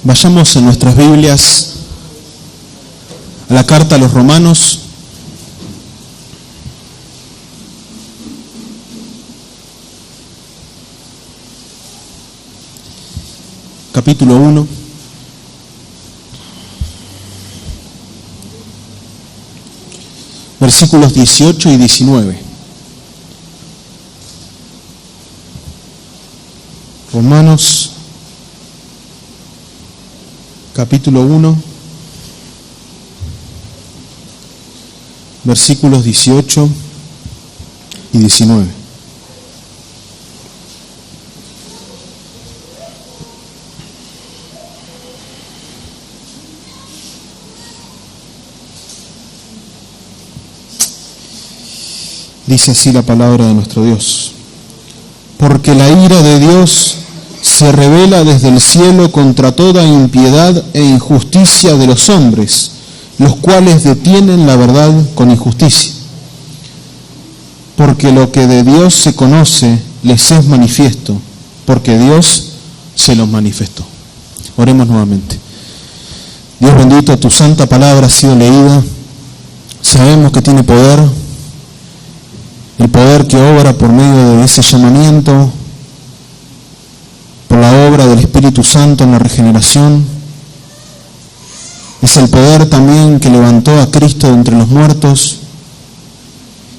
Vayamos en nuestras Biblias a la carta a los Romanos, capítulo 1. Versículos 18 y 19. Romanos, capítulo 1, versículos 18 y 19. Dice así la palabra de nuestro Dios. Porque la ira de Dios se revela desde el cielo contra toda impiedad e injusticia de los hombres, los cuales detienen la verdad con injusticia. Porque lo que de Dios se conoce les es manifiesto, porque Dios se los manifestó. Oremos nuevamente. Dios bendito, tu santa palabra ha sido leída. Sabemos que tiene poder. El poder que obra por medio de ese llamamiento, por la obra del Espíritu Santo en la regeneración, es el poder también que levantó a Cristo de entre los muertos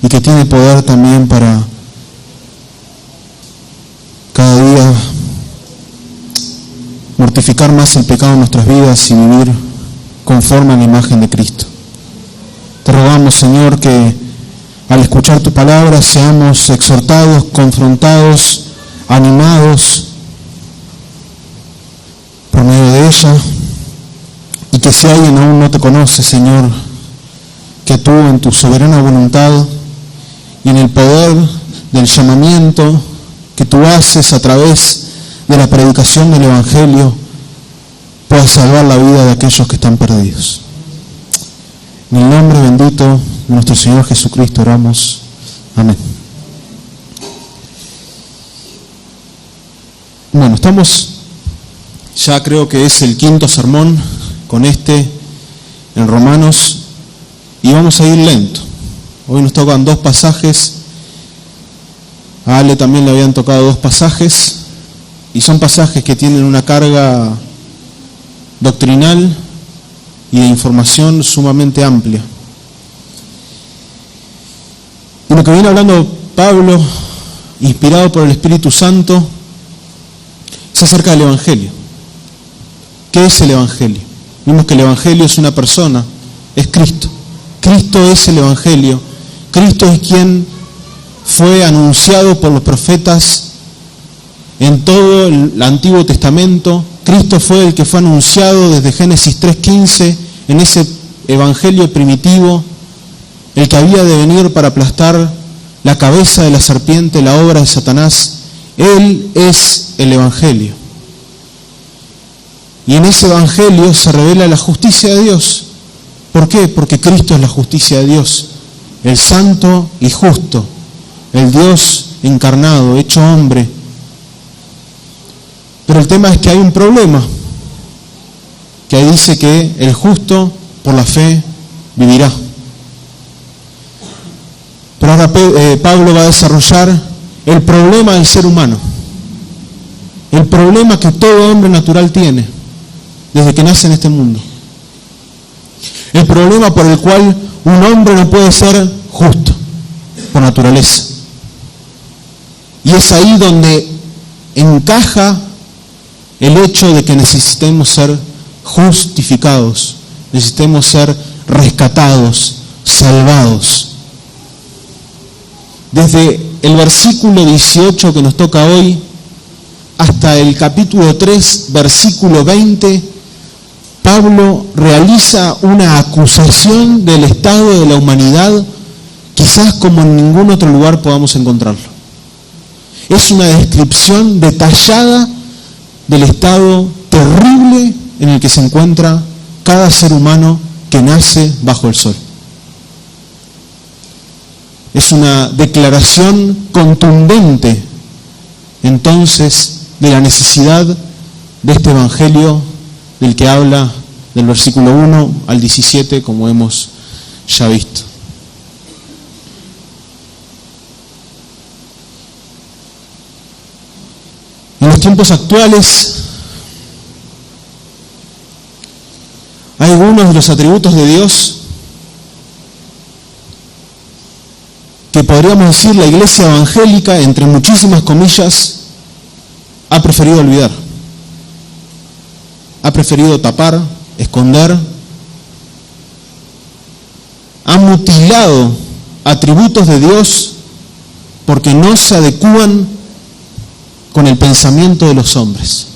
y que tiene poder también para cada día mortificar más el pecado en nuestras vidas y vivir conforme a la imagen de Cristo. Te rogamos, Señor, que al escuchar tu palabra seamos exhortados, confrontados, animados por medio de ella, y que si alguien aún no te conoce, Señor, que tú en tu soberana voluntad y en el poder del llamamiento que tú haces a través de la predicación del Evangelio puedas salvar la vida de aquellos que están perdidos. En el nombre bendito de nuestro Señor Jesucristo oramos. Amén. Bueno, estamos, ya creo que es el quinto sermón con en Romanos, y vamos a ir lento. Hoy nos tocan dos pasajes. A Ale también le habían tocado dos pasajes, y son pasajes que tienen una carga doctrinal y de información sumamente amplia. Y lo que viene hablando Pablo, inspirado por el Espíritu Santo, es acerca del Evangelio. ¿Qué es el Evangelio? Vimos que el Evangelio es una persona, es Cristo. Cristo es el Evangelio. Cristo es quien fue anunciado por los profetas en todo el Antiguo Testamento. Cristo fue el que fue anunciado desde Génesis 3:15 en ese evangelio primitivo, el que había de venir para aplastar la cabeza de la serpiente, la obra de Satanás. Él es el evangelio. Y en ese evangelio se revela la justicia de Dios. ¿Por qué? Porque Cristo es la justicia de Dios, el santo y justo, el Dios encarnado, hecho hombre. Pero el tema es que hay un problema, que ahí dice que el justo por la fe vivirá. Pero ahora Pablo va a desarrollar el problema del ser humano, el problema que todo hombre natural tiene desde que nace en este mundo, el problema por el cual un hombre no puede ser justo por naturaleza. Y es ahí donde encaja el hecho de que necesitemos ser justificados, necesitemos ser rescatados, salvados. Desde el versículo 18 que nos toca hoy hasta el capítulo 3, versículo 20, Pablo realiza una acusación del estado de la humanidad, quizás como en ningún otro lugar podamos encontrarlo. Es una descripción detallada del estado terrible en el que se encuentra cada ser humano que nace bajo el sol. Es una declaración contundente, entonces, de la necesidad de este evangelio del que habla del versículo 1 al 17, como hemos ya visto. En los tiempos actuales, hay algunos de los atributos de Dios que podríamos decir la iglesia evangélica, entre muchísimas comillas, ha preferido olvidar. Ha preferido tapar, esconder. Ha mutilado atributos de Dios porque no se adecúan con el pensamiento de los hombres.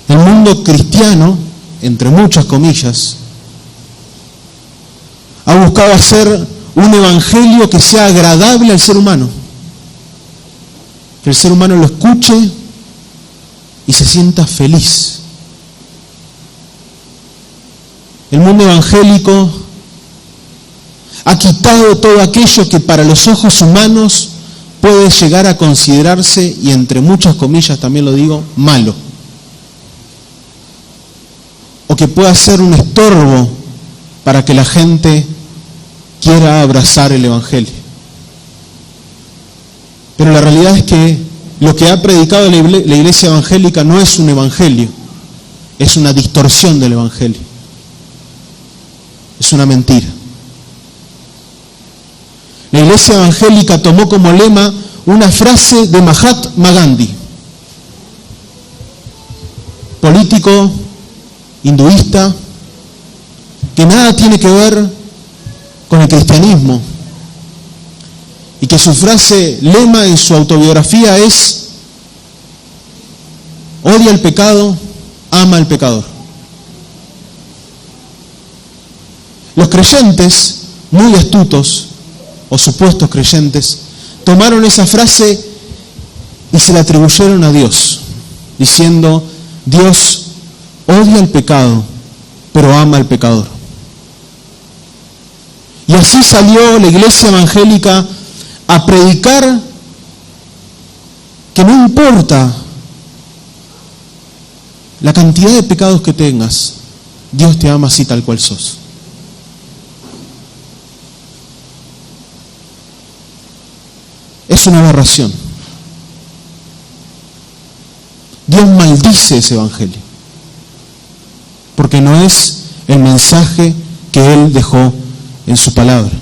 El mundo cristiano, entre muchas comillas, ha buscado hacer un evangelio que sea agradable al ser humano. Que el ser humano lo escuche y se sienta feliz. El mundo evangélico ha quitado todo aquello que para los ojos humanos puede llegar a considerarse, y entre muchas comillas también lo digo, malo. O que pueda ser un estorbo para que la gente quiera abrazar el evangelio. Pero la realidad es que lo que ha predicado la iglesia evangélica no es un evangelio, es una distorsión del evangelio. Es una mentira. La iglesia evangélica tomó como lema una frase de Mahatma Gandhi, político hinduista, que nada tiene que ver con el cristianismo, y que su frase lema en su autobiografía es: odia el pecado, ama al pecador. Los creyentes, muy astutos, o supuestos creyentes, tomaron esa frase y se la atribuyeron a Dios, diciendo: Dios odia el pecado, pero ama al pecador. Y así salió la iglesia evangélica a predicar que no importa la cantidad de pecados que tengas, Dios te ama así tal cual sos. Es una aberración. Dios maldice ese evangelio, porque no es el mensaje que Él dejó en su palabra.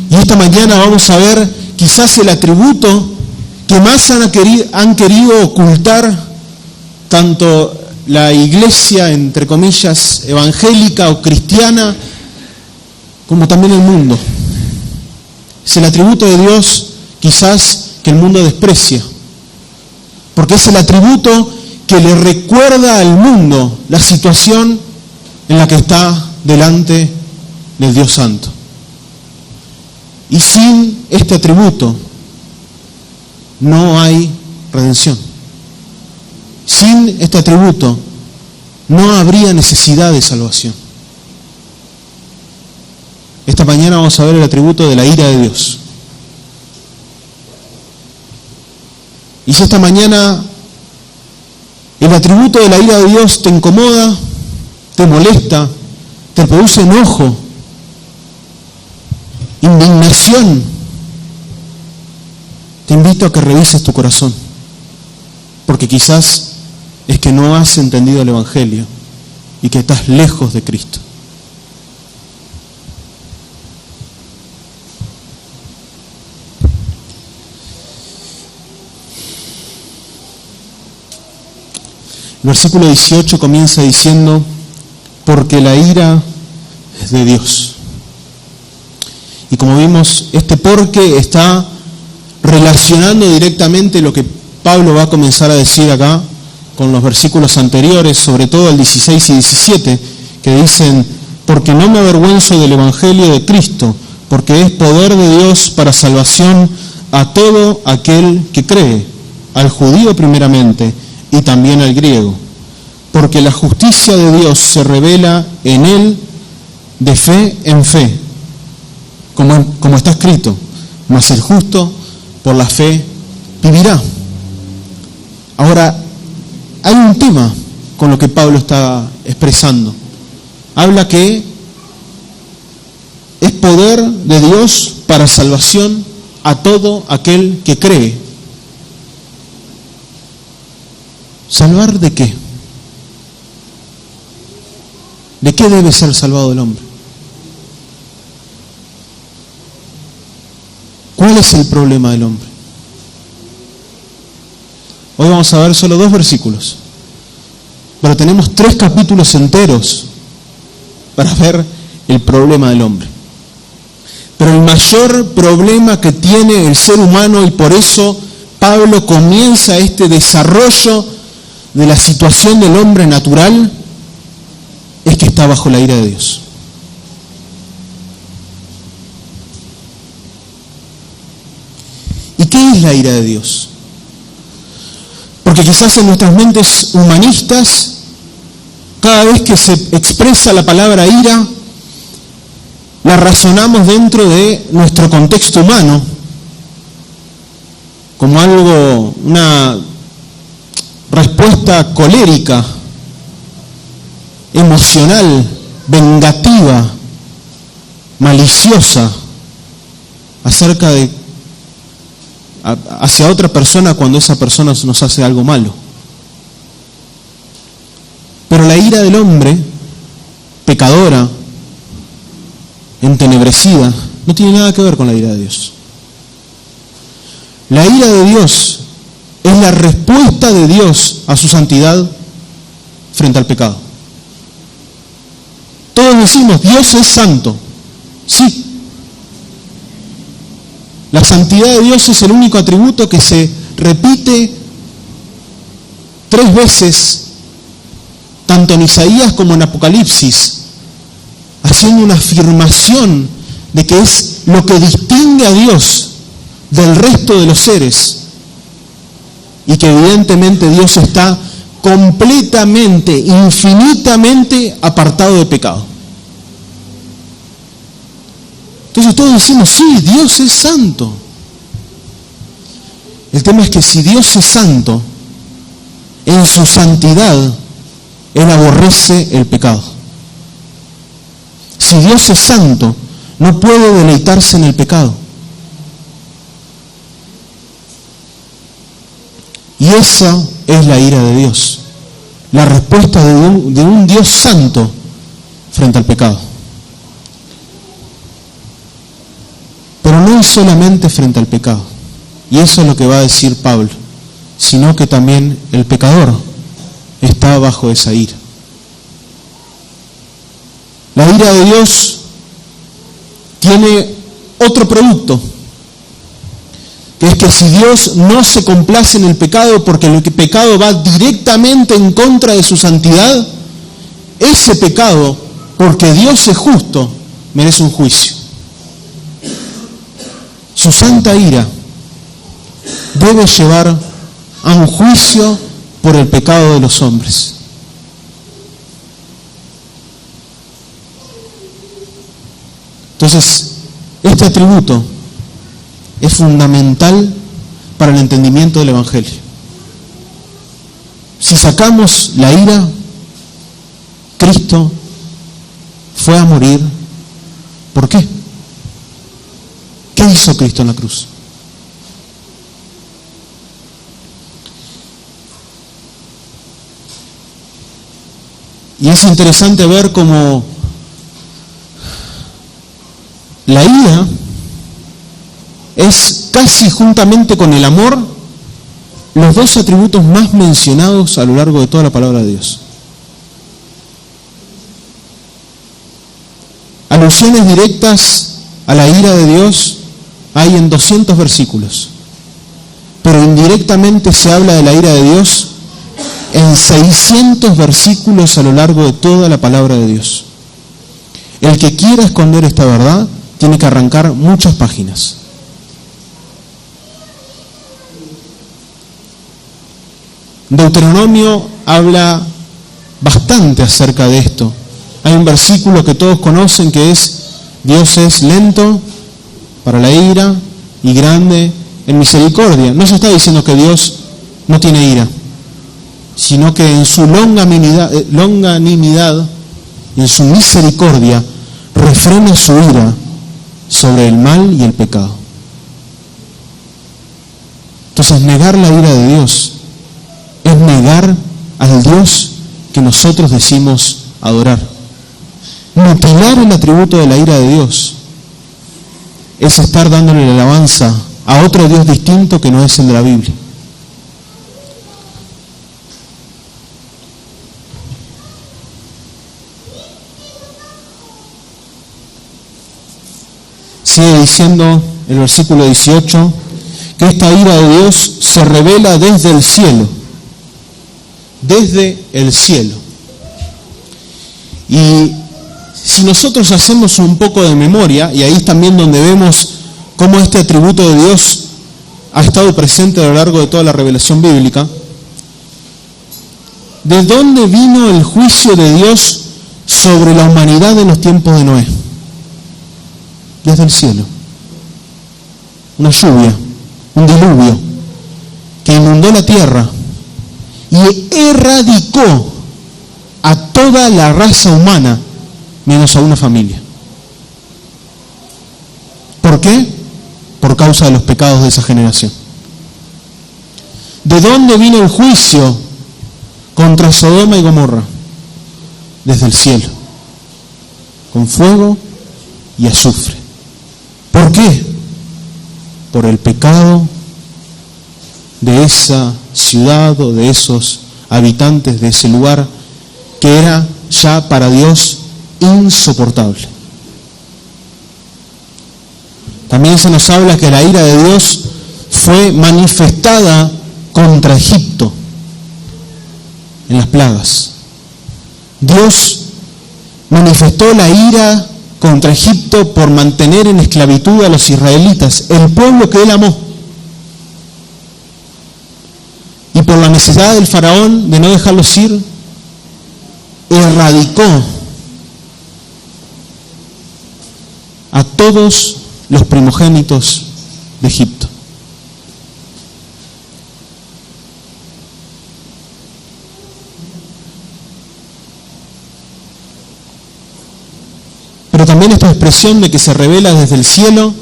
Y esta mañana vamos a ver quizás el atributo que más han querido ocultar tanto la iglesia, entre comillas, evangélica o cristiana, como también el mundo. Es el atributo de Dios quizás que el mundo desprecia, porque es el atributo que le recuerda al mundo la situación en la que está delante del Dios Santo. Y sin este atributo no hay redención. Sin este atributo no habría necesidad de salvación. Esta mañana vamos a ver el atributo de la ira de Dios. Y si esta mañana el atributo de la ira de Dios te incomoda, te molesta, te produce enojo, indignación, te invito a que revises tu corazón, porque quizás es que no has entendido el evangelio y que estás lejos de Cristo. El versículo 18 comienza diciendo: porque la ira es de Dios. Y como vimos, este porque está relacionando directamente lo que Pablo va a comenzar a decir acá con los versículos anteriores, sobre todo el 16 y 17, que dicen: porque no me avergüenzo del evangelio de Cristo, porque es poder de Dios para salvación a todo aquel que cree, al judío primeramente y también al griego, porque la justicia de Dios se revela en él de fe en fe, como está escrito: mas el justo por la fe vivirá. Ahora, hay un tema con lo que Pablo está expresando. Habla que es poder de Dios para salvación a todo aquel que cree. ¿Salvar de qué? ¿De qué debe ser salvado el hombre? ¿Cuál es el problema del hombre? Hoy vamos a ver solo 2 versículos, pero tenemos 3 capítulos enteros para ver el problema del hombre. Pero el mayor problema que tiene el ser humano, y por eso Pablo comienza este desarrollo de la situación del hombre natural, es que está bajo la ira de Dios. ¿Y qué es la ira de Dios? Porque quizás en nuestras mentes humanistas, cada vez que se expresa la palabra ira, la razonamos dentro de nuestro contexto humano, como algo, una respuesta colérica, emocional, vengativa, maliciosa, hacia otra persona cuando esa persona nos hace algo malo. Pero la ira del hombre, pecadora, entenebrecida, no tiene nada que ver con la ira de Dios. La ira de Dios es la respuesta de Dios a su santidad frente al pecado. Todos decimos, Dios es santo. Sí. La santidad de Dios es el único atributo que se repite 3 veces, tanto en Isaías como en Apocalipsis, haciendo una afirmación de que es lo que distingue a Dios del resto de los seres, y que evidentemente Dios está completamente, infinitamente apartado de pecado. Entonces todos decimos, sí, Dios es santo. El tema es que si Dios es santo, en su santidad, Él aborrece el pecado. Si Dios es santo, no puede deleitarse en el pecado. Y esa es la ira de Dios, la respuesta de un Dios santo frente al pecado. Pero no es solamente frente al pecado, y eso es lo que va a decir Pablo, sino que también el pecador está bajo esa ira. La ira de Dios tiene otro producto, que es que si Dios no se complace en el pecado, porque el pecado va directamente en contra de su santidad, ese pecado, porque Dios es justo, merece un juicio. Su santa ira debe llevar a un juicio por el pecado de los hombres. Entonces, este atributo es fundamental para el entendimiento del Evangelio. Si sacamos la ira, Cristo fue a morir. ¿Por qué? ¿Qué hizo Cristo en la cruz? Y es interesante ver cómo la ira es casi juntamente con el amor los 2 atributos más mencionados a lo largo de toda la palabra de Dios. Alusiones directas a la ira de Dios hay en 200 versículos, pero indirectamente se habla de la ira de Dios en 600 versículos a lo largo de toda la palabra de Dios. El que quiera esconder esta verdad tiene que arrancar muchas páginas. Deuteronomio habla bastante acerca de esto. Hay un versículo que todos conocen que es: Dios es lento para la ira y grande en misericordia. No se está diciendo que Dios no tiene ira. sino que en su longanimidad y en su misericordia refrena su ira sobre el mal y el pecado. Entonces, negar la ira de Dios es negar al Dios que nosotros decimos adorar. Mutilar el atributo de la ira de Dios es estar dándole la alabanza a otro Dios distinto que no es el de la Biblia. Sigue diciendo el versículo 18 que esta ira de Dios se revela desde el cielo. Desde el cielo. Y si nosotros hacemos un poco de memoria, y ahí es también donde vemos cómo este atributo de Dios ha estado presente a lo largo de toda la revelación bíblica, ¿de dónde vino el juicio de Dios sobre la humanidad en los tiempos de Noé? Desde el cielo. Una lluvia, un diluvio, que inundó la tierra y erradicó a toda la raza humana, menos a una familia. ¿Por qué? Por causa de los pecados de esa generación. ¿De dónde vino el juicio contra Sodoma y Gomorra? Desde el cielo, con fuego y azufre. ¿Por qué? Por el pecado de esa ciudad o de esos habitantes de ese lugar que era ya para Dios insoportable. También se nos habla que la ira de Dios fue manifestada contra Egipto en las plagas. Dios manifestó la ira contra Egipto por mantener en esclavitud a los israelitas, el pueblo que él amó. Y por la necesidad del faraón de no dejarlos ir, erradicó a todos los primogénitos de Egipto. Pero también esta expresión de que se revela desde el cielo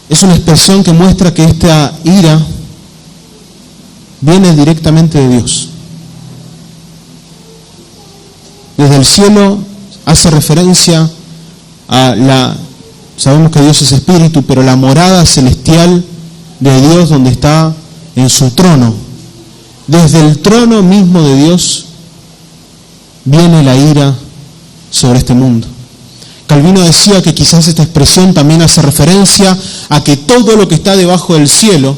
es una expresión que muestra que esta ira viene directamente de Dios. Desde el cielo hace referencia a sabemos que Dios es espíritu, pero la morada celestial de Dios donde está en su trono. Desde el trono mismo de Dios viene la ira sobre este mundo. Calvino decía que quizás esta expresión también hace referencia a que todo lo que está debajo del cielo,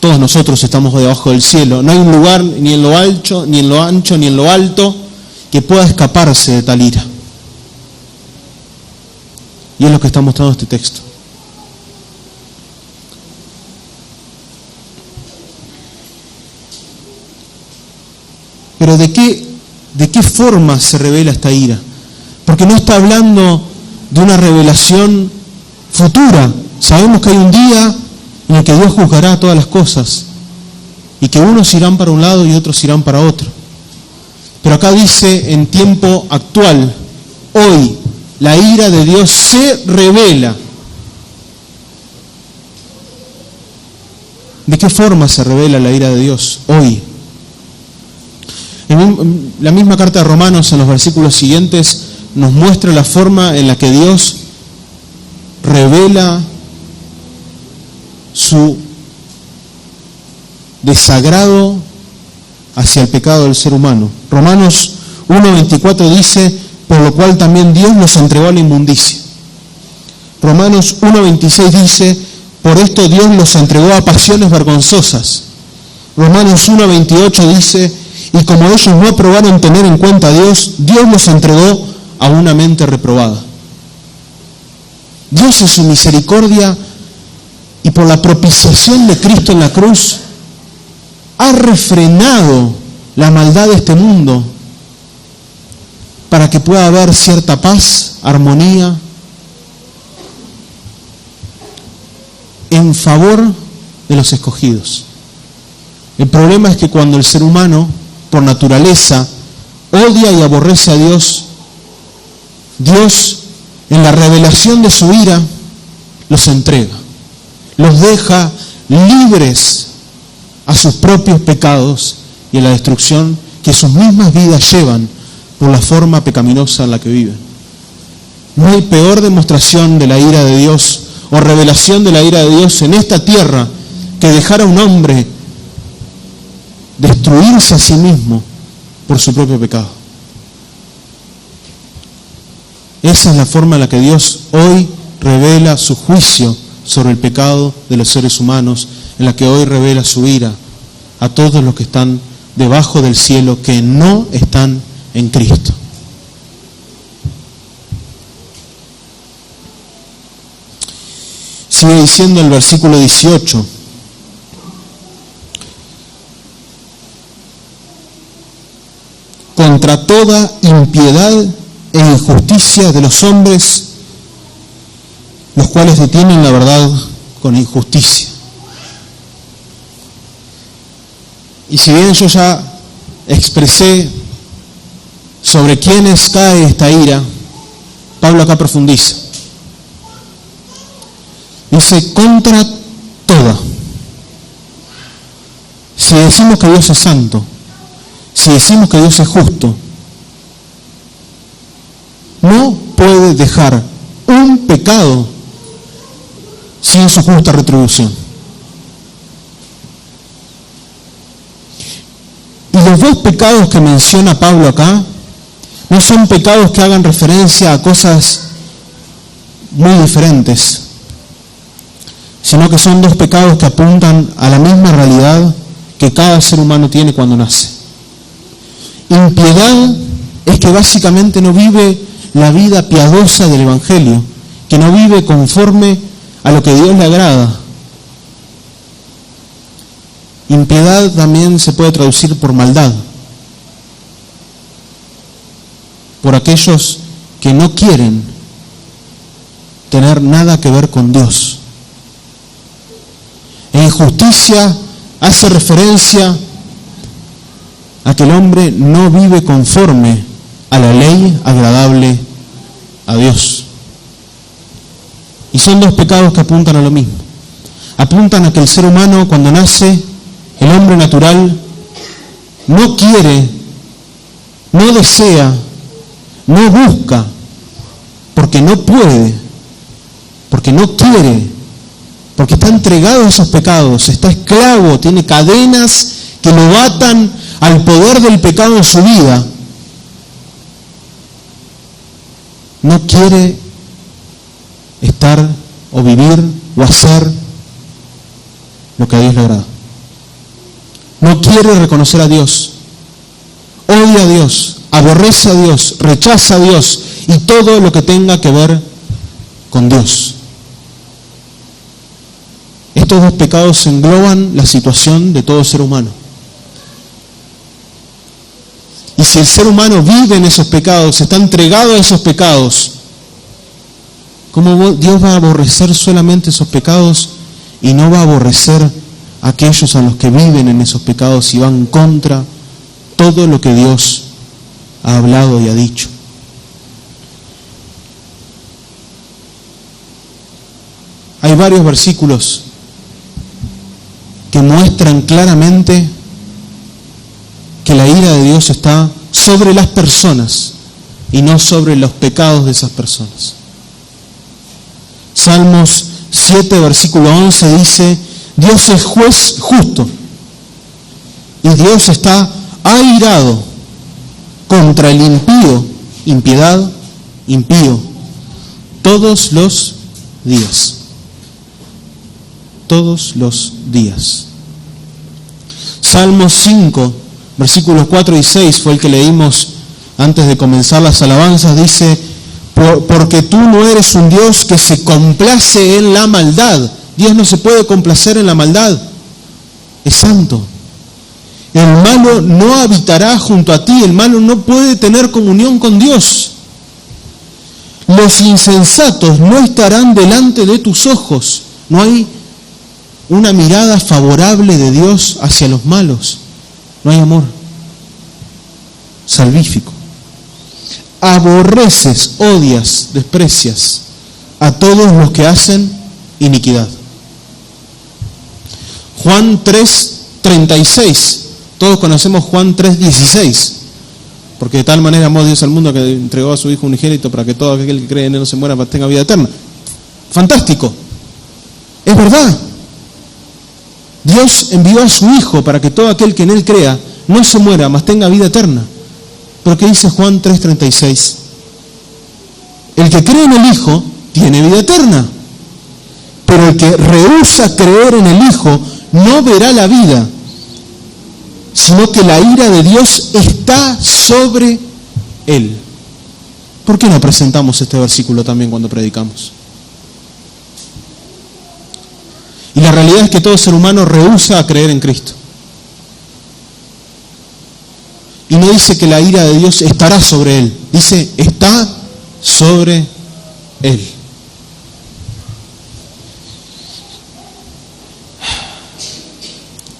todos nosotros estamos debajo del cielo, no hay un lugar ni en lo ancho, ni en lo ancho, ni en lo alto que pueda escaparse de tal ira. Y es lo que está mostrando este texto. Pero ¿de qué forma se revela esta ira? Porque no está hablando de una revelación futura. Sabemos que hay un día en el que Dios juzgará todas las cosas y que unos irán para un lado y otros irán para otro. Pero acá dice en tiempo actual, hoy, la ira de Dios se revela. ¿De qué forma se revela la ira de Dios hoy? En la misma carta de Romanos, en los versículos siguientes, nos muestra la forma en la que Dios revela su desagrado hacia el pecado del ser humano. Romanos 1:24 dice, por lo cual también Dios los entregó a la inmundicia. Romanos 1:26 dice, por esto Dios los entregó a pasiones vergonzosas. Romanos 1:28 dice, y como ellos no aprobaron tener en cuenta a Dios, Dios los entregó a una mente reprobada. Dios en su misericordia y por la propiciación de Cristo en la cruz ha refrenado la maldad de este mundo para que pueda haber cierta paz, armonía, en favor de los escogidos. El problema es que cuando el ser humano, por naturaleza, odia y aborrece a Dios, Dios, en la revelación de su ira, los entrega, los deja libres a sus propios pecados y a la destrucción que sus mismas vidas llevan por la forma pecaminosa en la que viven. No hay peor demostración de la ira de Dios o revelación de la ira de Dios en esta tierra que dejar a un hombre destruirse a sí mismo por su propio pecado. Esa es la forma en la que Dios hoy revela su juicio sobre el pecado de los seres humanos, en la que hoy revela su ira a todos los que están debajo del cielo, que no están en Cristo. Sigue diciendo el versículo 18. Contra toda impiedad e injusticia de los hombres, los cuales detienen la verdad con injusticia. Y si bien yo ya expresé sobre quiénes cae esta ira, Pablo acá profundiza. Dice, contra toda. Si decimos que Dios es santo, si decimos que Dios es justo, no puede dejar un pecado sin su justa retribución. Y los dos pecados que menciona Pablo acá no son pecados que hagan referencia a cosas muy diferentes, sino que son dos pecados que apuntan a la misma realidad que cada ser humano tiene cuando nace. Impiedad es que básicamente no vive la vida piadosa del Evangelio, que no vive conforme a lo que Dios le agrada. Impiedad también se puede traducir por maldad, por aquellos que no quieren tener nada que ver con Dios. E injusticia hace referencia a que el hombre no vive conforme a la ley agradable a Dios. Y son dos pecados que apuntan a lo mismo. Apuntan a que el ser humano, cuando nace, el hombre natural, no quiere, no desea, no busca, porque no puede, porque no quiere, porque está entregado a esos pecados, está esclavo, tiene cadenas que lo atan al poder del pecado en su vida. No quiere estar o vivir o hacer lo que a Dios le agrada. No quiere reconocer a Dios, odia a Dios, aborrece a Dios, rechaza a Dios y todo lo que tenga que ver con Dios. Estos dos pecados engloban la situación de todo ser humano. Y si el ser humano vive en esos pecados, está entregado a esos pecados, ¿cómo Dios va a aborrecer solamente esos pecados y no va a aborrecer a aquellos a los que viven en esos pecados y van contra todo lo que Dios ha hablado y ha dicho? Hay varios versículos que muestran claramente que la ira de Dios está sobre las personas y no sobre los pecados de esas personas. Salmos 7, versículo 11 dice, Dios es juez justo y Dios está airado contra el impío, impiedad, impío, todos los días. Todos los días. Salmos 5, versículos 4 y 6 fue el que leímos antes de comenzar las alabanzas. Dice, porque tú no eres un Dios que se complace en la maldad. Dios no se puede complacer en la maldad. Es santo. El malo no habitará junto a ti. El malo no puede tener comunión con Dios. Los insensatos no estarán delante de tus ojos. No hay una mirada favorable de Dios hacia los malos. No hay amor salvífico. Aborreces, odias, desprecias a todos los que hacen iniquidad. Juan 3:36. Todos conocemos Juan 3:16. Porque de tal manera amó Dios al mundo que entregó a su Hijo unigénito para que todo aquel que cree en Él no se muera, mas tenga vida eterna. Fantástico. Es verdad. Dios envió a su Hijo para que todo aquel que en Él crea no se muera, mas tenga vida eterna. ¿Pero qué dice Juan 3:36? El que cree en el Hijo tiene vida eterna. Pero el que rehúsa creer en el Hijo no verá la vida, sino que la ira de Dios está sobre él. ¿Por qué no presentamos este versículo también cuando predicamos? Y la realidad es que todo ser humano rehúsa a creer en Cristo. Y no dice que la ira de Dios estará sobre él, dice está sobre él.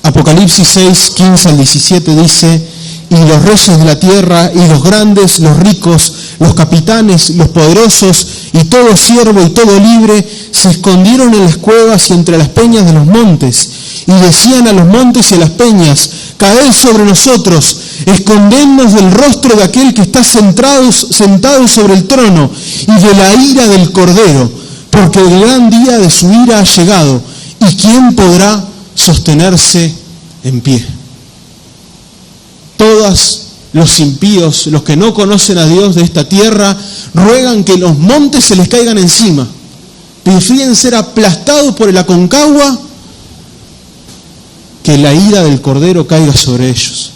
Apocalipsis 6, 15 al 17 dice: y los reyes de la tierra, y los grandes, los ricos, los capitanes, los poderosos, y todo siervo y todo libre, se escondieron en las cuevas y entre las peñas de los montes, y decían a los montes y a las peñas: caed sobre nosotros, escondednos del rostro de aquel que está sentado sobre el trono, y de la ira del Cordero, porque el gran día de su ira ha llegado, y ¿quién podrá sostenerse en pie? Todos los impíos, los que no conocen a Dios de esta tierra, ruegan que los montes se les caigan encima. Prefieren ser aplastados por el Aconcagua que la ira del Cordero caiga sobre ellos.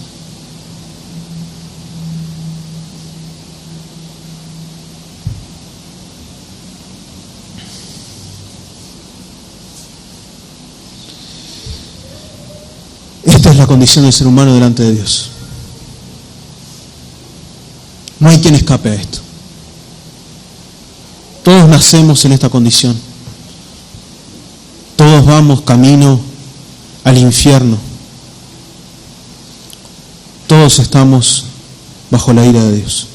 Esta es la condición del ser humano delante de Dios. No hay quien escape a esto. Todos nacemos en esta condición. Todos vamos camino al infierno. Todos estamos bajo la ira de Dios.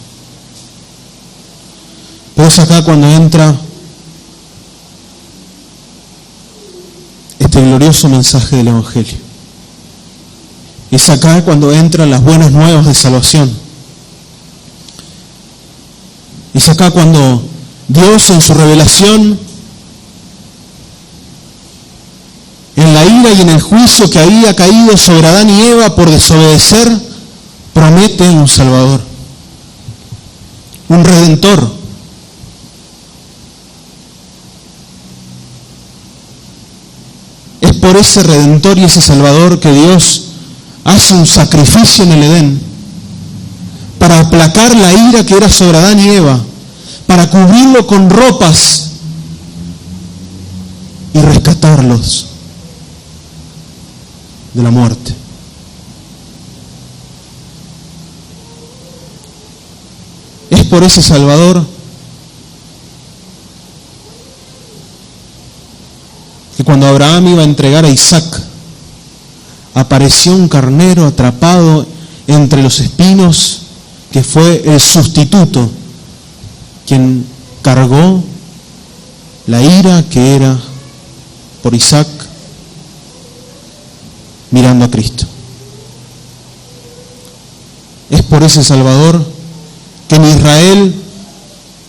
Pero es acá cuando entra este glorioso mensaje del Evangelio. Es acá cuando entran las buenas nuevas de salvación. Es acá cuando Dios en su revelación, en la ira y en el juicio que había caído sobre Adán y Eva por desobedecer, promete un Salvador, un Redentor. Es por ese Redentor y ese Salvador que Dios hace un sacrificio en el Edén para aplacar la ira que era sobre Adán y Eva, para cubrirlo con ropas y rescatarlos de la muerte. Es por ese Salvador que cuando Abraham iba a entregar a Isaac, apareció un carnero atrapado entre los espinos, que fue el sustituto, quien cargó la ira que era por Isaac, mirando a Cristo. Es por ese Salvador que en Israel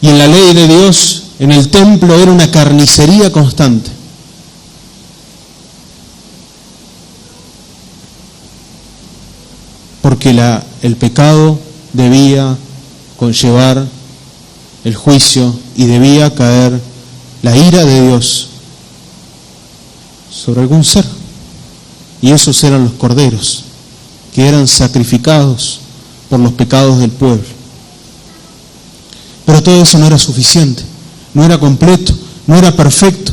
y en la ley de Dios, en el templo, era una carnicería constante. Porque el pecado debía conllevar el juicio y debía caer la ira de Dios sobre algún ser. Y esos eran los corderos, que eran sacrificados por los pecados del pueblo. Pero todo eso no era suficiente, no era completo, no era perfecto.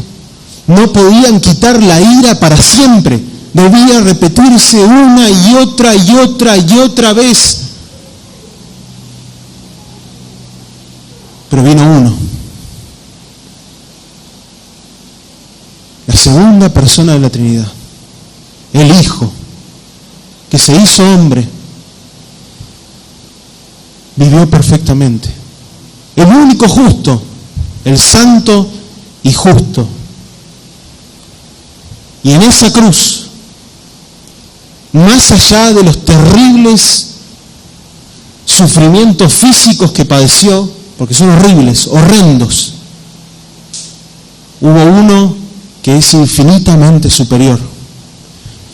No podían quitar la ira para siempre. Debía repetirse una y otra y otra y otra vez. Pero vino uno. La segunda persona de la Trinidad, el Hijo, que se hizo hombre, vivió perfectamente. El único justo, el santo y justo. Y en esa cruz, más allá de los terribles sufrimientos físicos que padeció, porque son horribles, horrendos, hubo uno que es infinitamente superior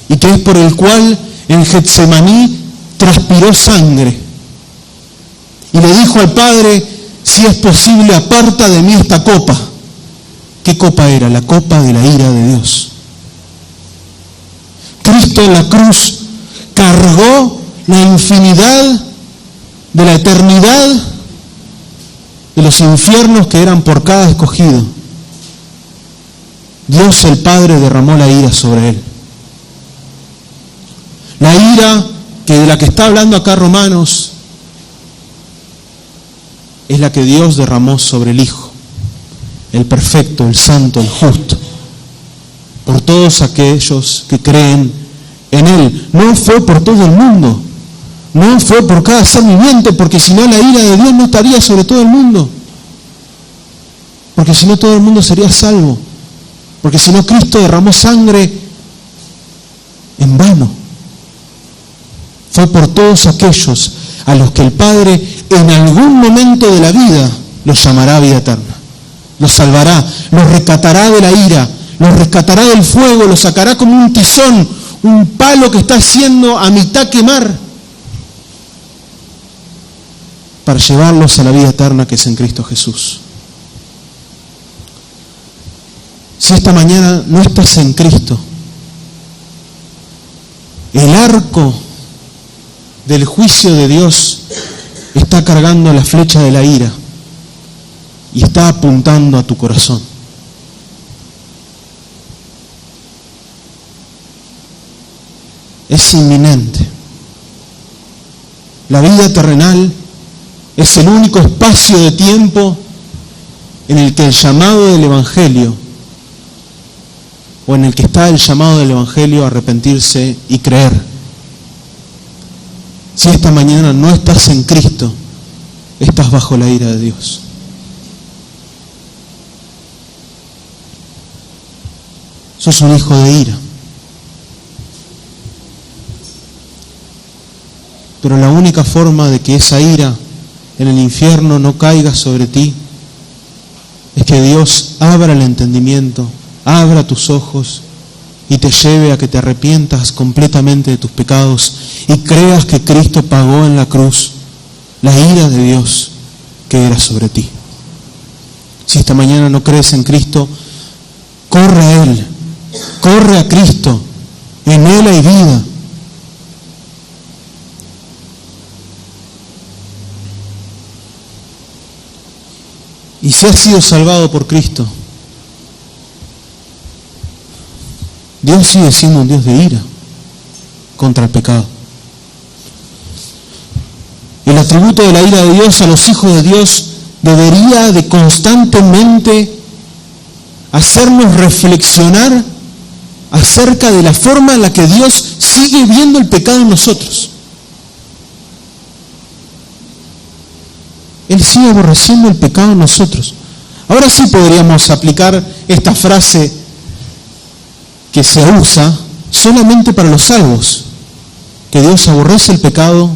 y que es por el cual en Getsemaní transpiró sangre y le dijo al Padre: si es posible, aparta de mí esta copa. ¿Qué copa era? La copa de la ira de Dios. Cristo en la cruz cargó la infinidad de la eternidad de los infiernos que eran por cada escogido. Dios el Padre derramó la ira sobre él. La ira de la que está hablando acá Romanos es la que Dios derramó sobre el Hijo, el perfecto, el santo, el justo, por todos aquellos que creen en Él. No fue por todo el mundo, no fue por cada ser viviente, porque si no la ira de Dios no estaría sobre todo el mundo, porque si no todo el mundo sería salvo, porque si no Cristo derramó sangre en vano. Fue por todos aquellos a los que el Padre en algún momento de la vida los llamará a vida eterna, los salvará, los rescatará de la ira, los rescatará del fuego, los sacará como un tizón, un palo que está haciendo a mitad quemar, para llevarlos a la vida eterna que es en Cristo Jesús. Si esta mañana no estás en Cristo, el arco del juicio de Dios está cargando la flecha de la ira y está apuntando a tu corazón. Es inminente. La vida terrenal es el único espacio de tiempo en el que el llamado del Evangelio, o en el que está el llamado del Evangelio a arrepentirse y creer. Si esta mañana no estás en Cristo, estás bajo la ira de Dios. Sos un hijo de ira. Pero la única forma de que esa ira en el infierno no caiga sobre ti es que Dios abra el entendimiento, abra tus ojos y te lleve a que te arrepientas completamente de tus pecados y creas que Cristo pagó en la cruz la ira de Dios que era sobre ti. Si esta mañana no crees en Cristo, corre a Él, corre a Cristo, en Él hay vida. Y si has sido salvado por Cristo, Dios sigue siendo un Dios de ira contra el pecado. El atributo de la ira de Dios a los hijos de Dios debería de constantemente hacernos reflexionar acerca de la forma en la que Dios sigue viendo el pecado en nosotros. Él sigue aborreciendo el pecado en nosotros. Ahora sí podríamos aplicar esta frase que se usa solamente para los salvos, que Dios aborrece el pecado,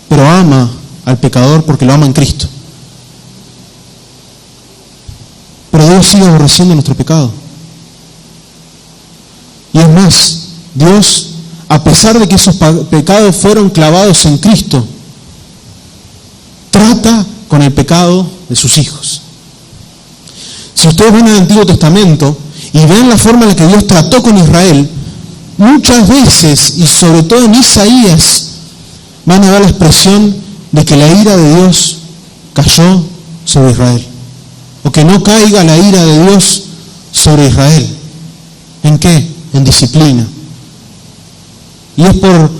pero ama al pecador porque lo ama en Cristo. Pero Dios sigue aborreciendo nuestro pecado. Y es más, Dios, a pesar de que esos pecados fueron clavados en Cristo, trata con el pecado de sus hijos. Si ustedes ven el Antiguo Testamento y ven la forma en la que Dios trató con Israel, muchas veces, y sobre todo en Isaías, van a ver la expresión de que la ira de Dios cayó sobre Israel, o que no caiga la ira de Dios sobre Israel. ¿En qué? En disciplina. Y es por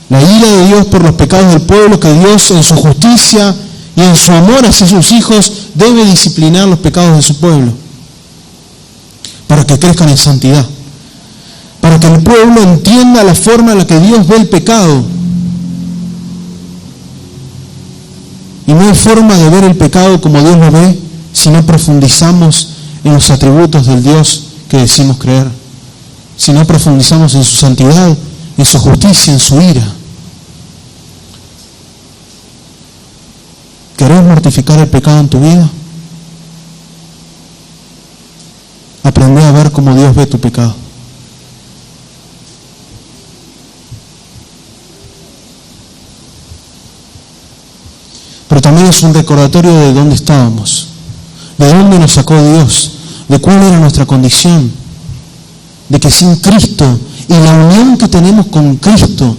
la ira de Dios por los pecados del pueblo que Dios, en su justicia y en su amor hacia sus hijos, debe disciplinar los pecados de su pueblo. para que crezcan en santidad, para que el pueblo entienda la forma en la que Dios ve el pecado. Y no hay forma de ver el pecado como Dios lo ve si no profundizamos en los atributos del Dios que decimos creer, si no profundizamos en su santidad, en su justicia, en su ira. ¿Querés mortificar el pecado en tu vida? Aprende a ver cómo Dios ve tu pecado. Pero también es un recordatorio de dónde estábamos, de dónde nos sacó Dios, de cuál era nuestra condición, de que sin Cristo y la unión que tenemos con Cristo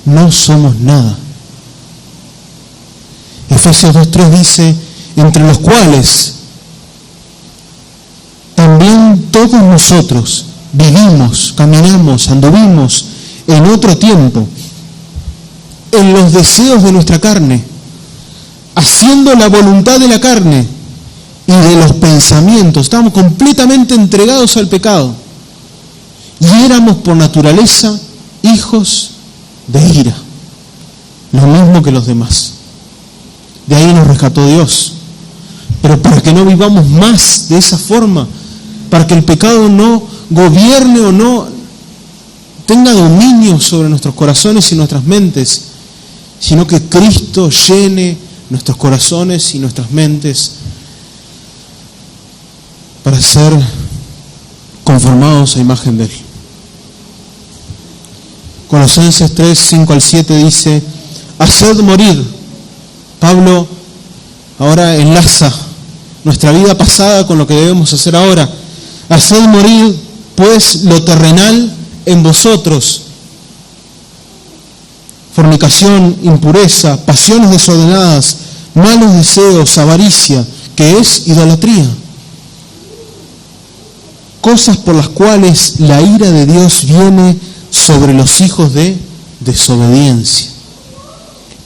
no somos nada. Efesios 2:3 dice, entre los cuales también todos nosotros vivimos, caminamos, anduvimos en otro tiempo, en los deseos de nuestra carne, haciendo la voluntad de la carne y de los pensamientos. Estábamos completamente entregados al pecado y éramos por naturaleza hijos de ira, lo mismo que los demás. De ahí nos rescató Dios, pero para que no vivamos más de esa forma, para que el pecado no gobierne o no tenga dominio sobre nuestros corazones y nuestras mentes, sino que Cristo llene nuestros corazones y nuestras mentes para ser conformados a imagen de Él. Colosenses 3:5-7 dice, haced morir. Pablo ahora enlaza nuestra vida pasada con lo que debemos hacer ahora. Haced morir pues lo terrenal en vosotros: fornicación, impureza, pasiones desordenadas, malos deseos, avaricia, que es idolatría. Cosas por las cuales la ira de Dios viene sobre los hijos de desobediencia,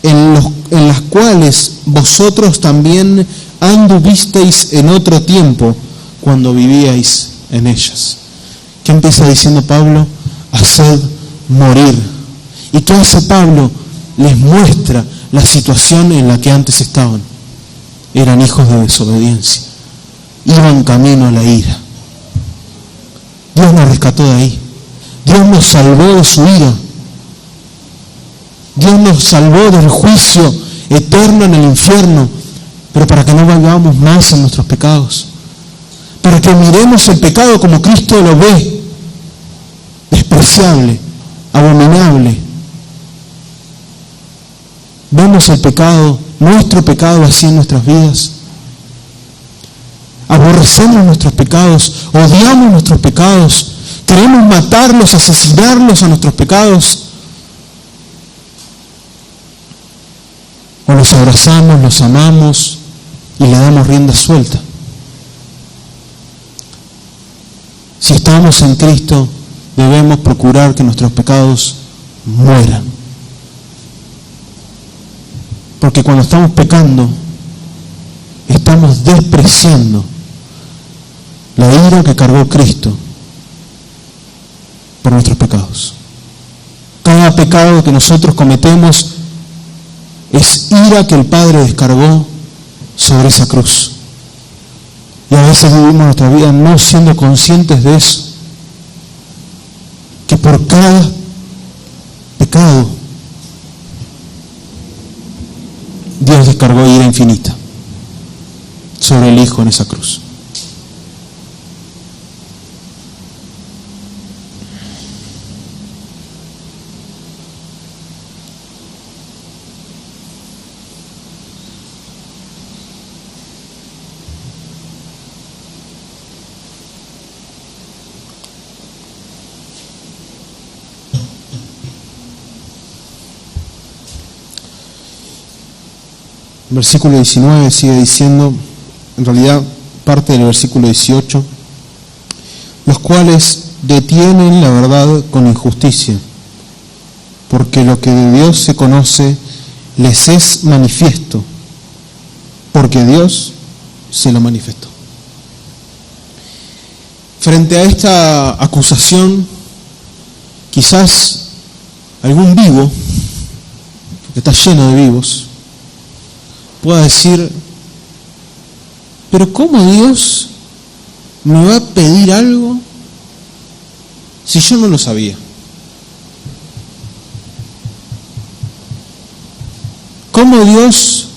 en las cuales vosotros también anduvisteis en otro tiempo cuando vivíais en ellas. ¿Qué empieza diciendo Pablo? Haced morir. ¿Y qué hace Pablo? Les muestra la situación en la que antes estaban. Eran hijos de desobediencia, iban camino a la ira. Dios nos rescató de ahí. Dios nos salvó de su ira. Dios nos salvó del juicio eterno en el infierno, pero para que no vayamos más en nuestros pecados, para que miremos el pecado como Cristo lo ve, despreciable, abominable. Vemos el pecado, nuestro pecado así en nuestras vidas. Aborrecemos nuestros pecados, odiamos nuestros pecados, queremos matarlos, asesinarlos a nuestros pecados. O los abrazamos, los amamos y le damos rienda suelta. Si estamos en Cristo, debemos procurar que nuestros pecados mueran. Porque cuando estamos pecando, estamos despreciando la ira que cargó Cristo por nuestros pecados. Cada pecado que nosotros cometemos es ira que el Padre descargó sobre esa cruz. Y a veces vivimos nuestra vida no siendo conscientes de eso, que por cada pecado Dios descargó ira infinita sobre el Hijo en esa cruz. El versículo 19 sigue diciendo, en realidad parte del versículo 18, los cuales detienen la verdad con injusticia, porque lo que de Dios se conoce les es manifiesto, porque Dios se lo manifestó. frente a esta acusación, quizás algún vivo, porque está lleno de vivos, pueda decir, pero ¿cómo Dios me va a pedir algo si yo no lo sabía? ¿Cómo Dios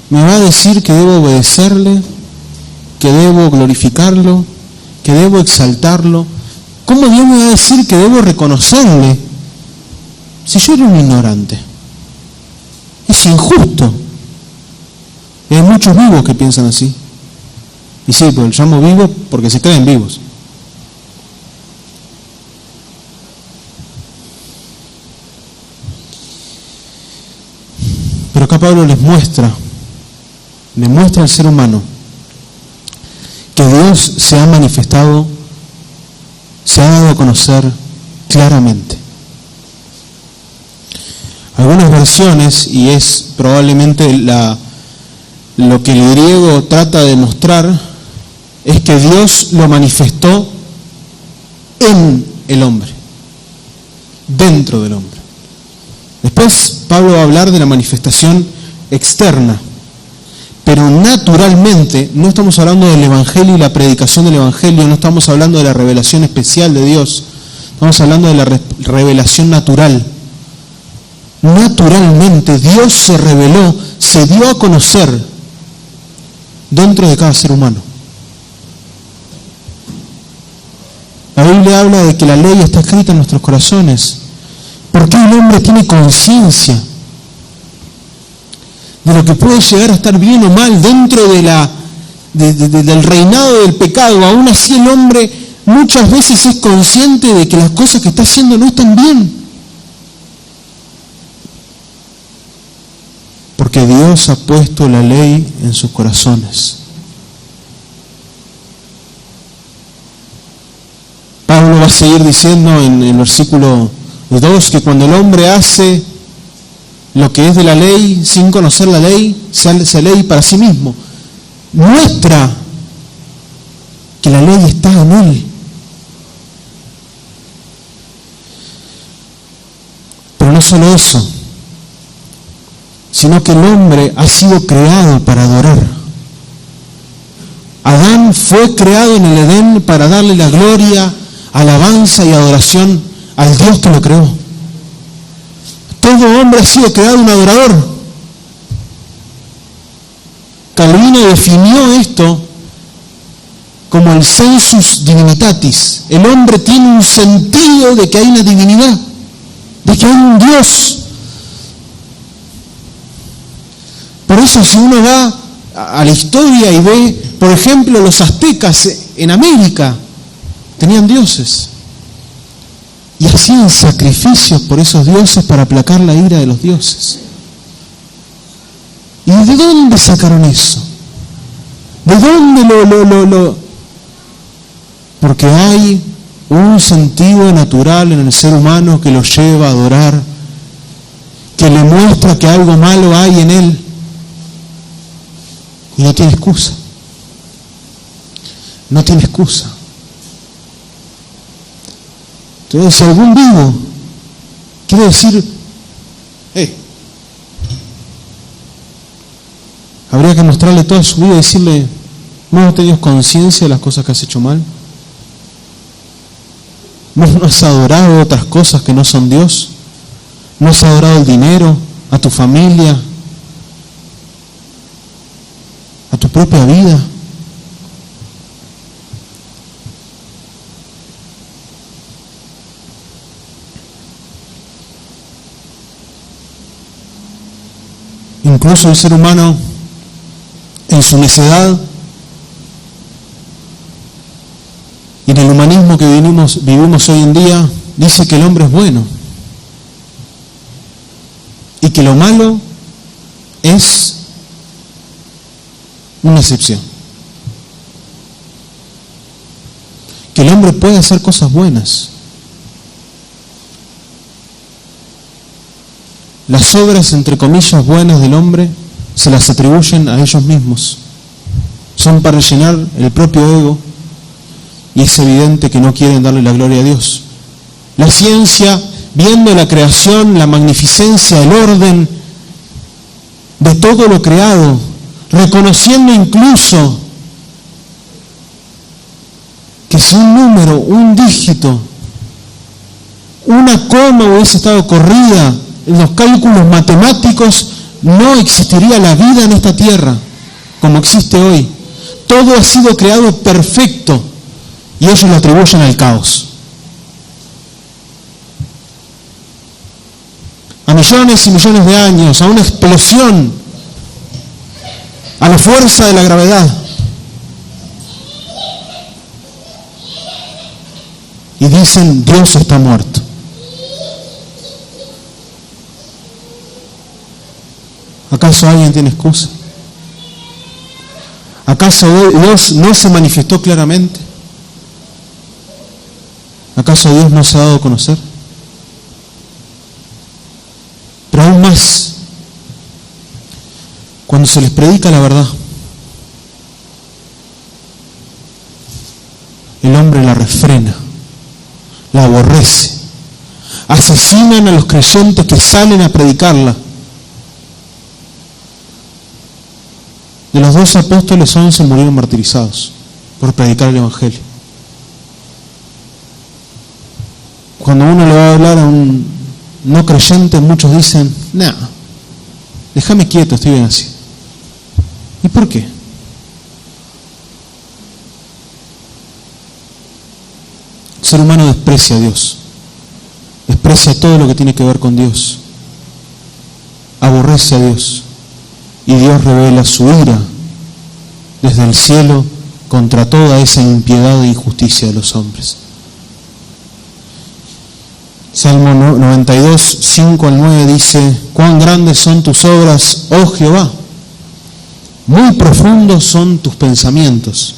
me va a decir que debo obedecerle, que debo glorificarlo, que debo exaltarlo? ¿Cómo Dios me va a decir que debo reconocerle si yo era un ignorante? Es injusto. Y hay muchos vivos que piensan así. Y sí, pero los llamo vivos porque se creen vivos. Pero acá Pablo les muestra al ser humano que Dios se ha manifestado, se ha dado a conocer claramente. Algunas versiones, y es probablemente lo que el griego trata de mostrar, es que Dios lo manifestó en el hombre, dentro del hombre. Después Pablo va a hablar de la manifestación externa, pero naturalmente no estamos hablando del Evangelio y la predicación del Evangelio, no estamos hablando de la revelación especial de Dios, estamos hablando de la revelación natural. Naturalmente Dios se reveló, se dio a conocer dentro de cada ser humano. La Biblia habla de que la ley está escrita en nuestros corazones. ¿Por qué el hombre tiene conciencia de lo que puede llegar a estar bien o mal dentro del reinado del pecado? Aún así el hombre muchas veces es consciente de que las cosas que está haciendo no están bien. Porque Dios ha puesto la ley en sus corazones. Pablo va a seguir diciendo en el versículo 2 que cuando el hombre hace lo que es de la ley sin conocer la ley, se hace ley para sí mismo. Muestra que la ley está en él. Pero no solo eso, sino que el hombre ha sido creado para adorar. Adán fue creado en el Edén para darle la gloria, alabanza y adoración al Dios que lo creó. Todo hombre ha sido creado un adorador. Calvino definió esto como el sensus divinitatis. El hombre tiene un sentido de que hay una divinidad, de que hay un Dios. Por eso si uno va a la historia y ve, por ejemplo, los aztecas en América, tenían dioses. Y hacían sacrificios por esos dioses para aplacar la ira de los dioses. ¿Y de dónde sacaron eso? ¿De dónde lo? Porque hay un sentido natural en el ser humano que lo lleva a adorar, que le muestra que algo malo hay en él. Y no tiene excusa. No tiene excusa. Entonces, si algún vivo quiere decir, habría que mostrarle toda su vida y decirle, ¿no tienes conciencia de las cosas que has hecho mal? ¿No has adorado otras cosas que no son Dios? ¿No has adorado el dinero, a tu familia, a tu propia vida? Incluso el ser humano, en su necedad y en el humanismo que vivimos hoy en día, dice que el hombre es bueno y que lo malo es una excepción. Que el hombre puede hacer cosas buenas. Las obras, entre comillas, buenas del hombre se las atribuyen a ellos mismos. Son para llenar el propio ego y es evidente que no quieren darle la gloria a Dios. La ciencia, viendo la creación, la magnificencia, el orden de todo lo creado, reconociendo incluso que si un número, un dígito, una coma hubiese estado corrida en los cálculos matemáticos, no existiría la vida en esta tierra como existe hoy. Todo ha sido creado perfecto y ellos lo atribuyen al caos. A millones y millones de años, a una explosión, a la fuerza de la gravedad. Y dicen, Dios está muerto. ¿Acaso alguien tiene excusa? ¿Acaso Dios no se manifestó claramente? ¿Acaso Dios no se ha dado a conocer? Pero aún más, cuando se les predica la verdad, el hombre la refrena, la aborrece, asesinan a los creyentes que salen a predicarla. De los 12 apóstoles, 11 murieron martirizados por predicar el Evangelio. Cuando uno le va a hablar a un no creyente, muchos dicen, nah, déjame quieto, estoy bien así. ¿Y por qué? El ser humano desprecia a Dios, desprecia todo lo que tiene que ver con Dios, aborrece a Dios, y Dios revela su ira desde el cielo contra toda esa impiedad e injusticia de los hombres. Salmo 92, 5 al 9 dice, cuán grandes son tus obras, oh Jehová, muy profundos son tus pensamientos.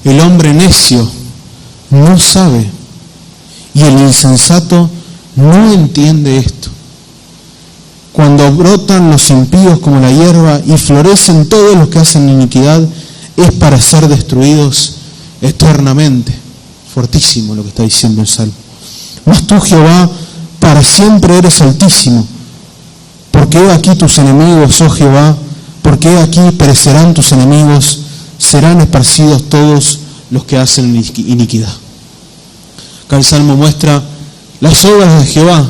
El hombre necio no sabe, y el insensato no entiende esto. Cuando brotan los impíos como la hierba y florecen todos los que hacen iniquidad, es para ser destruidos eternamente. Fuertísimo lo que está diciendo el Salmo. Mas tú, Jehová, para siempre eres altísimo. Porque he aquí tus enemigos, oh Jehová, porque he aquí perecerán tus enemigos, serán esparcidos todos los que hacen iniquidad. Acá el Salmo muestra las obras de Jehová.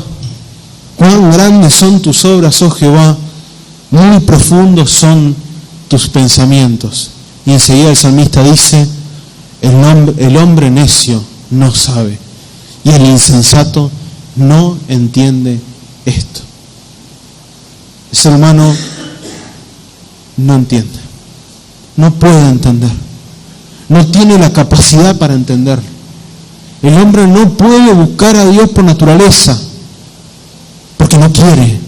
Cuán grandes son tus obras, oh Jehová, muy profundos son tus pensamientos. Y enseguida el salmista dice, el hombre necio no sabe, y el insensato no entiende esto. El ser humano no entiende, no puede entender, no tiene la capacidad para entender. El hombre no puede buscar a Dios por naturaleza, porque no quiere.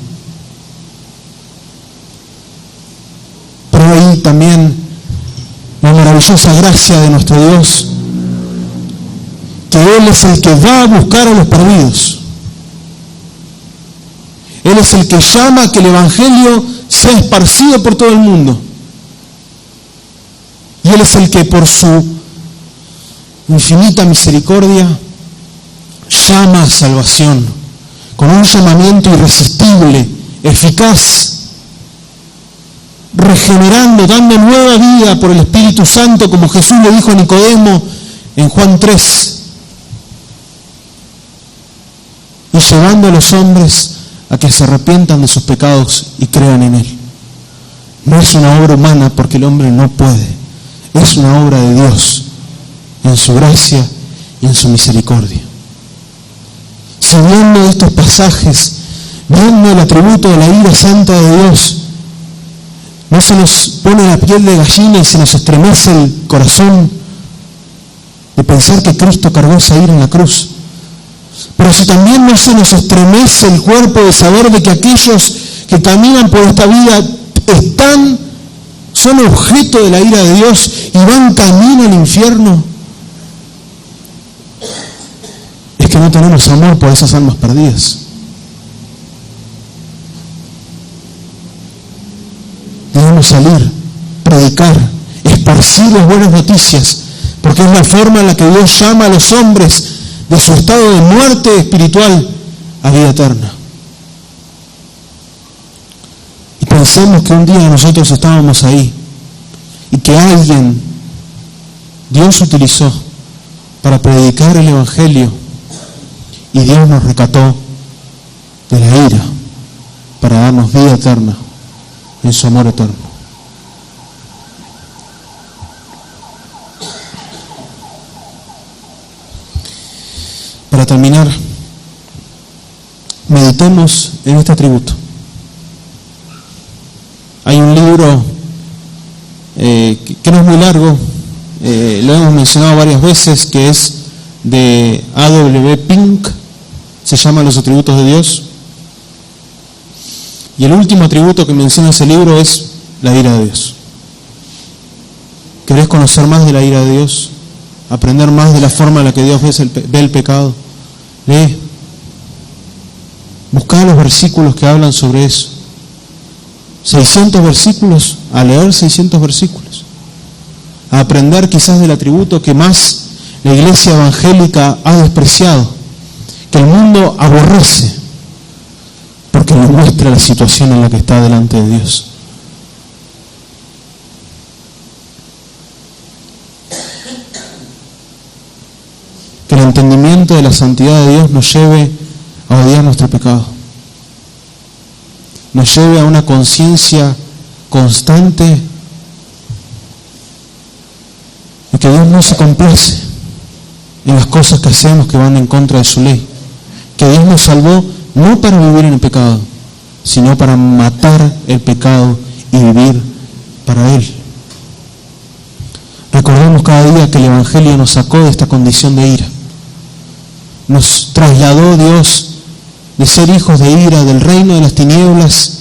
Pero ahí también la maravillosa gracia de nuestro Dios, que Él es el que va a buscar a los perdidos. Él es el que llama a que el Evangelio sea esparcido por todo el mundo. Y Él es el que por su infinita misericordia llama a salvación, con un llamamiento irresistible, eficaz, regenerando, dando nueva vida por el Espíritu Santo, como Jesús le dijo a Nicodemo en Juan 3, y llevando a los hombres a que se arrepientan de sus pecados y crean en Él. No es una obra humana, porque el hombre no puede, es una obra de Dios, en su gracia y en su misericordia. Si viendo estos pasajes, viendo el atributo de la ira santa de Dios, no se nos pone la piel de gallina y se nos estremece el corazón de pensar que Cristo cargó esa ira en la cruz. Pero si también no se nos estremece el cuerpo de saber de que aquellos que caminan por esta vida son objeto de la ira de Dios y van camino al infierno, es que no tenemos amor por esas almas perdidas. Debemos salir, predicar, esparcir las buenas noticias, porque es la forma en la que Dios llama a los hombres de su estado de muerte espiritual a vida eterna. Y pensemos que un día nosotros estábamos ahí y que alguien Dios utilizó para predicar el Evangelio y Dios nos rescató de la ira para darnos vida eterna en su amor eterno. Para terminar, meditemos en este atributo. Hay un libro que no es muy largo, lo hemos mencionado varias veces, que es de A.W. Pink, se llama Los atributos de Dios. Y el último atributo que menciona ese libro es la ira de Dios. ¿Querés conocer más de la ira de Dios? ¿Aprender más de la forma en la que Dios ve el pecado? Lee. Buscá los versículos que hablan sobre eso. 600 versículos, a leer 600 versículos. A aprender quizás del atributo que más la iglesia evangélica ha despreciado, que el mundo aborrece, porque nos muestra la situación en la que está delante de Dios. Que el entendimiento de la santidad de Dios nos lleve a odiar nuestro pecado, nos lleve a una conciencia constante de que Dios no se complace en las cosas que hacemos que van en contra de su ley, que Dios nos salvó no para vivir en el pecado, sino para matar el pecado y vivir para Él. Recordemos cada día que el Evangelio nos sacó de esta condición de ira. Nos trasladó Dios de ser hijos de ira, del reino de las tinieblas,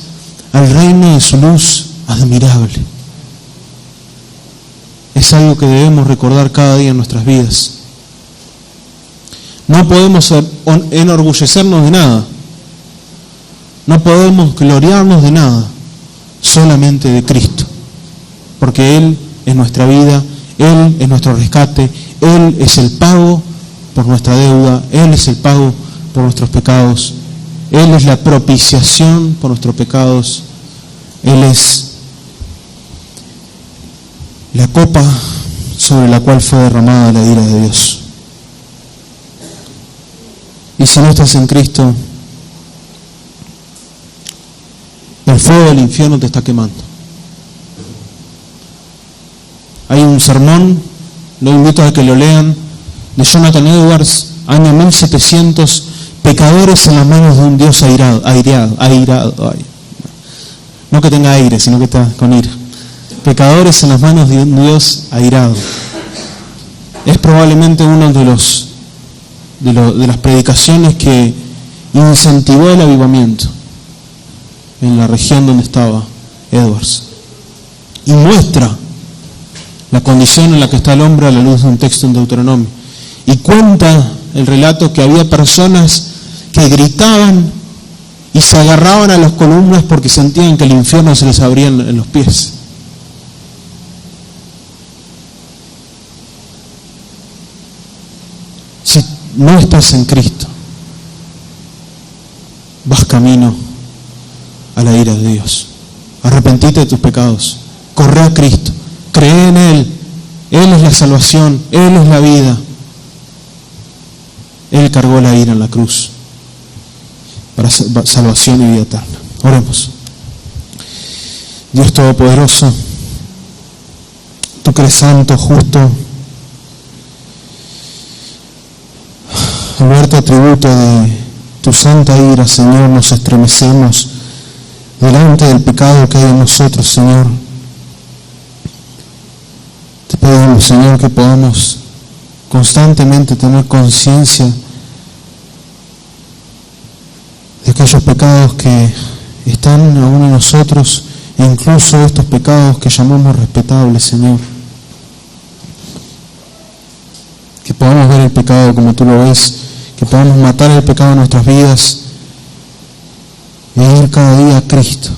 al reino de su luz admirable. Es algo que debemos recordar cada día en nuestras vidas. No podemos enorgullecernos de nada. No podemos gloriarnos de nada, solamente de Cristo. Porque Él es nuestra vida, Él es nuestro rescate, Él es el pago por nuestra deuda, Él es el pago por nuestros pecados, Él es la propiciación por nuestros pecados, Él es la copa sobre la cual fue derramada la ira de Dios. Y si no estás en Cristo, el fuego del infierno te está quemando. Hay un sermón, lo invito a que lo lean, de Jonathan Edwards, año 1700, pecadores en las manos de un Dios airado. No que tenga aire, sino que está con ira. Pecadores en las manos de un Dios airado. Es probablemente uno de las predicaciones que incentivó el avivamiento en la región donde estaba Edwards. Y muestra la condición en la que está el hombre a la luz de un texto en Deuteronomio. Y cuenta el relato que había personas que gritaban y se agarraban a las columnas porque sentían que el infierno se les abría en los pies. Si no estás en Cristo, vas camino a la ira de Dios. Arrepentite de tus pecados, corre a Cristo, cree en Él. Él es la salvación, Él es la vida. Él cargó la ira en la cruz para salvación y vida eterna. Oremos. Dios Todopoderoso, tú que eres santo, justo, al ver tu atributo de tu santa ira, Señor, nos estremecemos delante del pecado que hay en nosotros, Señor. Te pedimos, Señor, que podamos constantemente tener conciencia de aquellos pecados que están aún en nosotros, e incluso estos pecados que llamamos respetables, Señor. Que podamos ver el pecado como tú lo ves, que podamos matar el pecado en nuestras vidas y ir cada día a Cristo,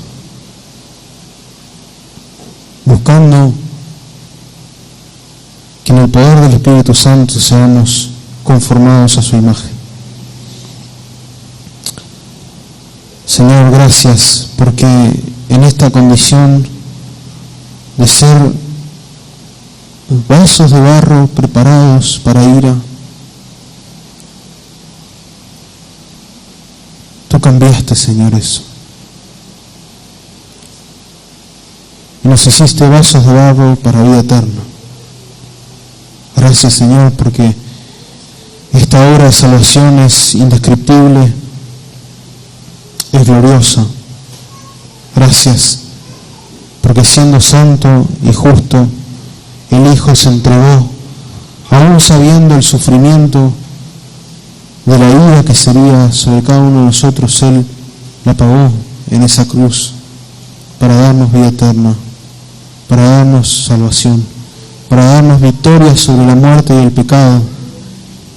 buscando que en el poder del Espíritu Santo seamos conformados a su imagen. Señor, gracias porque en esta condición de ser vasos de barro preparados para ira, tú cambiaste, Señor, eso. Y nos hiciste vasos de barro para vida eterna. Gracias, Señor, porque esta obra de salvación es indescriptible, es gloriosa. Gracias, porque siendo santo y justo, el Hijo se entregó, aún sabiendo el sufrimiento de la ira que sería sobre cada uno de nosotros. Él la pagó en esa cruz para darnos vida eterna, para darnos salvación, para darnos victoria sobre la muerte y el pecado,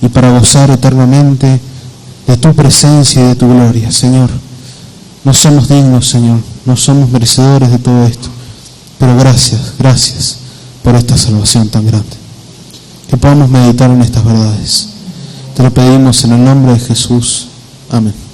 y para gozar eternamente de tu presencia y de tu gloria. Señor, no somos dignos, Señor, no somos merecedores de todo esto, pero gracias por esta salvación tan grande. Que podamos meditar en estas verdades. Te lo pedimos en el nombre de Jesús. Amén.